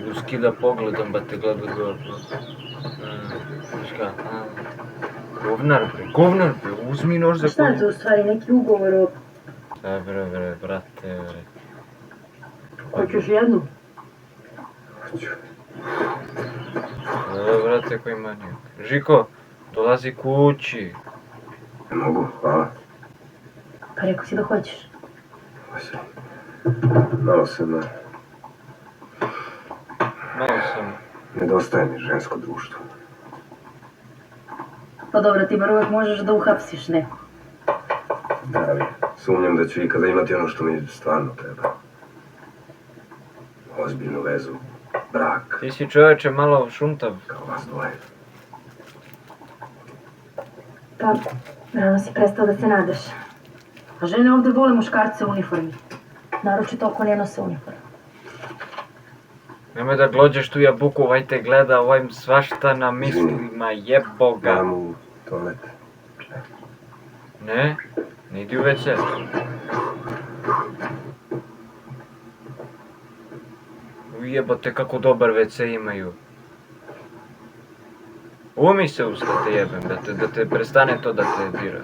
nego skida pogledom ba te gleda dobro. Znaš ka, govnar bre, uzmi nož za Šta je to u stvari, neki ugovor o... Bre, brate, bre. Hoćeš jednu? Hoću. Brate, koji manijak. Žiko, dolazi kući. Ne mogu, hvala. Pa rekao si da hoćeš. Hoću. Malo sam... Nedostaje mi žensko društvo. Pa dobro, ti bar uvek možeš da uhapsiš neko. Da, ali sumnjam da ću ikada imati ono što mi stvarno treba. Ozbiljnu vezu, brak, Ti si čoveče malo šuntav. kao vas dvoje. Pa, rano si prestao da se nadaš. A žene ovde vole muškarce u uniformi. Naročito ako ne nose uniform. Nemoj da glođeš tu jabuku, ovaj te gleda, ovaj svašta na mislima, jeboga. Dam u toalet. Ne idi u WC. Jebote kako dobar WC imaju. Umi se usta te jebem, da te prestane to da te dira.